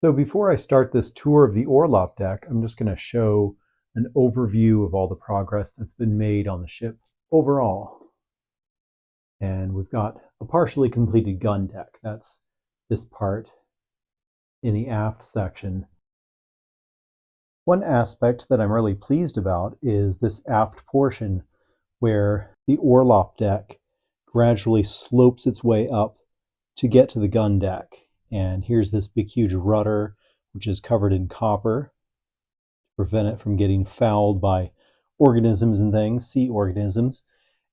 So before I start this tour of the Orlop deck, I'm just going to show an overview of all the progress that's been made on the ship overall. And we've got a partially completed gun deck. That's this part in the aft section. One aspect that I'm really pleased about is this aft portion where the Orlop deck gradually slopes its way up to get to the gun deck. And here's this big huge rudder, which is covered in copper to prevent it from getting fouled by organisms and things, sea organisms.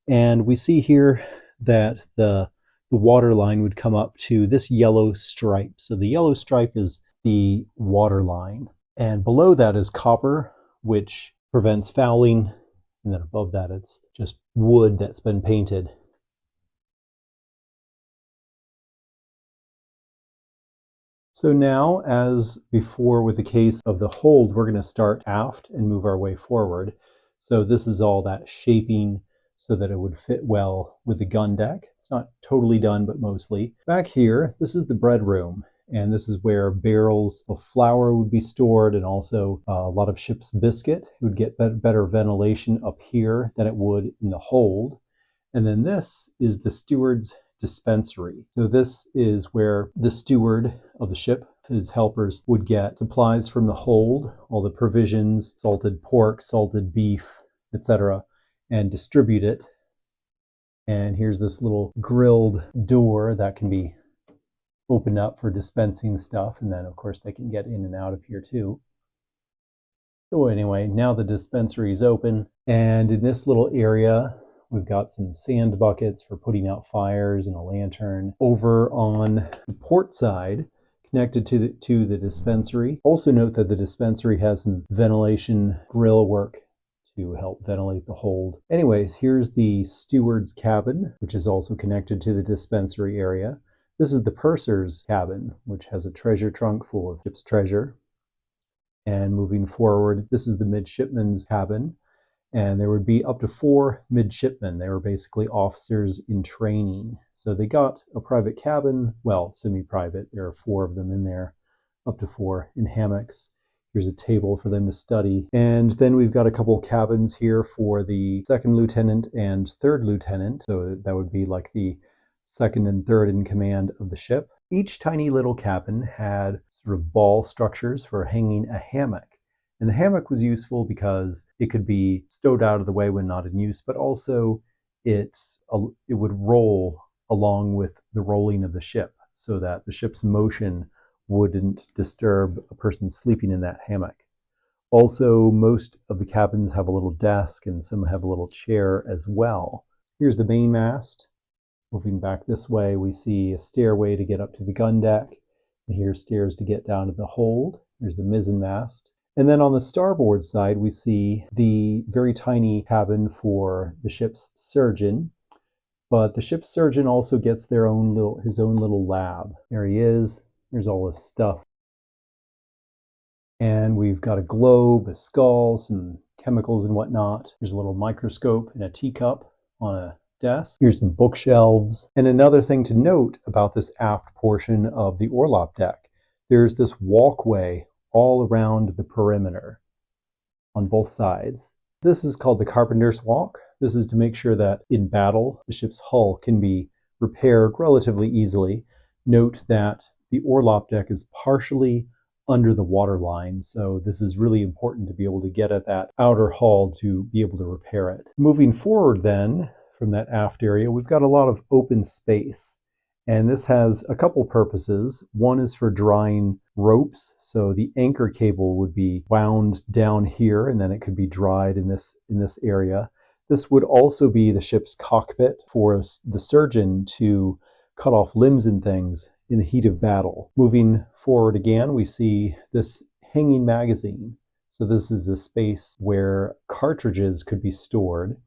And we see here that the water line would come up to this yellow stripe. So the yellow stripe is the water line. And below that is copper, which prevents fouling. And then above that, it's just wood that's been painted. So now, as before with the case of the hold, we're going to start aft and move our way forward. So this is all that shaping so that it would fit well with the gun deck. It's not totally done, but mostly. Back here, this is the bread room. And this is where barrels of flour would be stored, and also a lot of ship's biscuit. It would get better ventilation up here than it would in the hold. And then this is the steward's dispensary. So this is where the steward of the ship, his helpers, would get supplies from the hold, all the provisions, salted pork, salted beef, etc., and distribute it. And here's this little grilled door that can be opened up for dispensing stuff, and then of course they can get in and out of here too. So anyway, now the dispensary is open, and in this little area we've got some sand buckets for putting out fires and a lantern. Over on the port side, connected to the dispensary. Also note that the dispensary has some ventilation grill work to help ventilate the hold. Anyways, here's the steward's cabin, which is also connected to the dispensary area. This is the purser's cabin, which has a treasure trunk full of ship's treasure. And moving forward, this is the midshipman's cabin. And there would be up to 4 midshipmen. They were basically officers in training. So they got a private cabin, well, semi-private. There are 4 of them in there, up to 4 in hammocks. Here's a table for them to study. And then we've got a couple cabins here for the 2nd lieutenant and 3rd lieutenant. So that would be like the 2nd and 3rd in command of the ship. Each tiny little cabin had sort of ball structures for hanging a hammock. And the hammock was useful because it could be stowed out of the way when not in use, but also it would roll along with the rolling of the ship so that the ship's motion wouldn't disturb a person sleeping in that hammock. Also, most of the cabins have a little desk and some have a little chair as well. Here's the mainmast. Moving back this way, we see a stairway to get up to the gun deck. And here's stairs to get down to the hold. Here's the mizzenmast. And then on the starboard side, we see the very tiny cabin for the ship's surgeon. But the ship's surgeon also gets his own little lab. There he is. There's all his stuff. And we've got a globe, a skull, some chemicals and whatnot. There's a little microscope and a teacup on a desk. Here's some bookshelves. And another thing to note about this aft portion of the Orlop deck, there's this walkway all around the perimeter on both sides. This is called the Carpenter's Walk. This is to make sure that in battle, the ship's hull can be repaired relatively easily. Note that the Orlop deck is partially under the water line, so this is really important to be able to get at that outer hull to be able to repair it. Moving forward then, from that aft area, we've got a lot of open space. And this has a couple purposes. One is for drying ropes. So the anchor cable would be wound down here and then it could be dried in this area. This would also be the ship's cockpit for the surgeon to cut off limbs and things in the heat of battle. Moving forward again, we see this hanging magazine. So this is a space where cartridges could be stored.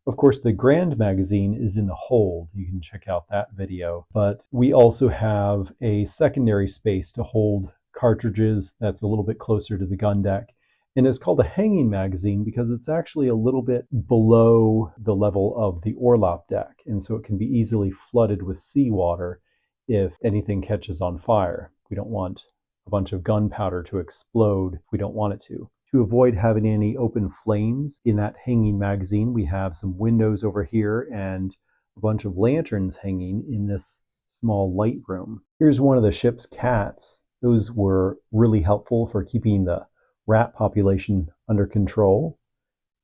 Of course, the Grand magazine is in the hold. You can check out that video. But we also have a secondary space to hold cartridges that's a little bit closer to the gun deck. And it's called a hanging magazine because it's actually a little bit below the level of the Orlop deck. And so it can be easily flooded with seawater if anything catches on fire. We don't want a bunch of gunpowder to explode if we don't want it to. To avoid having any open flames in that hanging magazine, we have some windows over here and a bunch of lanterns hanging in this small light room. Here's one of the ship's cats. Those were really helpful for keeping the rat population under control.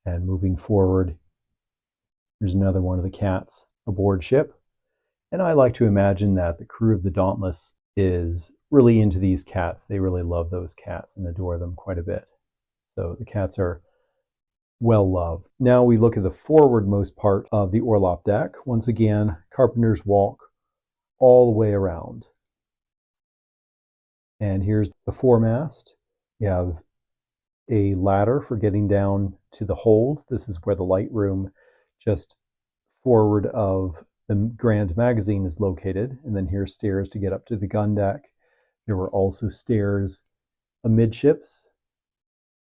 And moving forward, here's another one of the cats aboard ship. And I like to imagine that the crew of the Dauntless is really into these cats. They really love those cats and adore them quite a bit. So the cats are well loved. Now we look at the forwardmost part of the Orlop deck. Once again, carpenters walk all the way around. And here's the foremast. You have a ladder for getting down to the hold. This is where the light room just forward of the grand magazine is located. And then here's stairs to get up to the gun deck. There were also stairs amidships,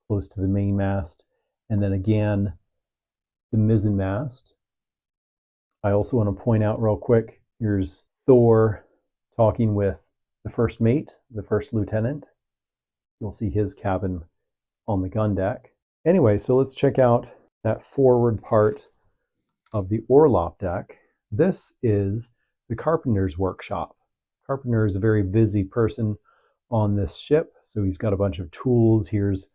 close to the main mast, and then again the mizzen mast. I also want to point out real quick, here's Thor talking with the first mate, the first lieutenant. You'll see his cabin on the gun deck. Anyway, so let's check out that forward part of the Orlop deck. This is the carpenter's workshop. Carpenter is a very busy person on this ship, so he's got a bunch of tools. Here's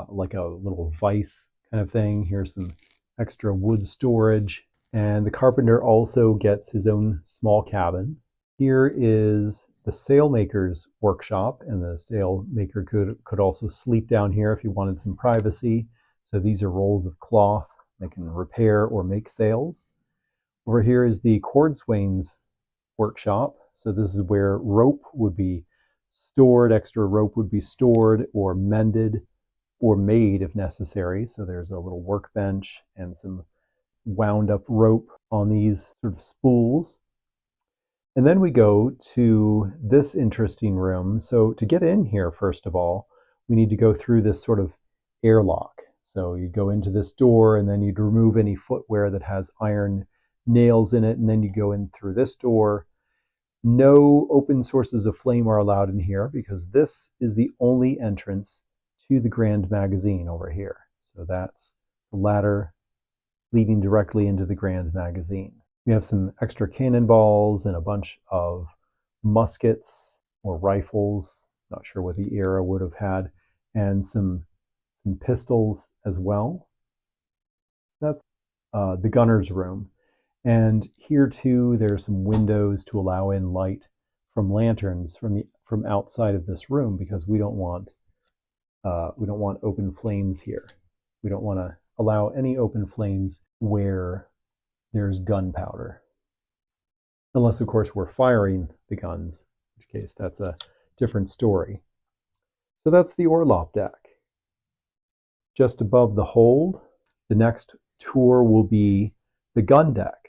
like a little vise kind of thing. Here's some extra wood storage. And the carpenter also gets his own small cabin. Here is the sailmaker's workshop, and the sailmaker could also sleep down here if he wanted some privacy. So these are rolls of cloth that can repair or make sails. Over here is the cordswain's workshop. So this is where rope would be stored, extra rope would be stored or mended or made if necessary. So there's a little workbench and some wound up rope on these sort of spools. And then we go to this interesting room. So to get in here, first of all, we need to go through this sort of airlock. So you go into this door and then you'd remove any footwear that has iron nails in it, and then you go in through this door. No open sources of flame are allowed in here because this is the only entrance to the grand magazine over here. So that's the ladder leading directly into the grand magazine. We have some extra cannonballs and a bunch of muskets or rifles, not sure what the era would have had, and some pistols as well. That's the gunner's room. And here too, there's some windows to allow in light from lanterns from outside of this room, because we don't want open flames here. We don't want to allow any open flames where there's gunpowder, unless of course we're firing the guns, in which case that's a different story. So that's the Orlop deck. Just above the hold, the next tour will be the gun deck.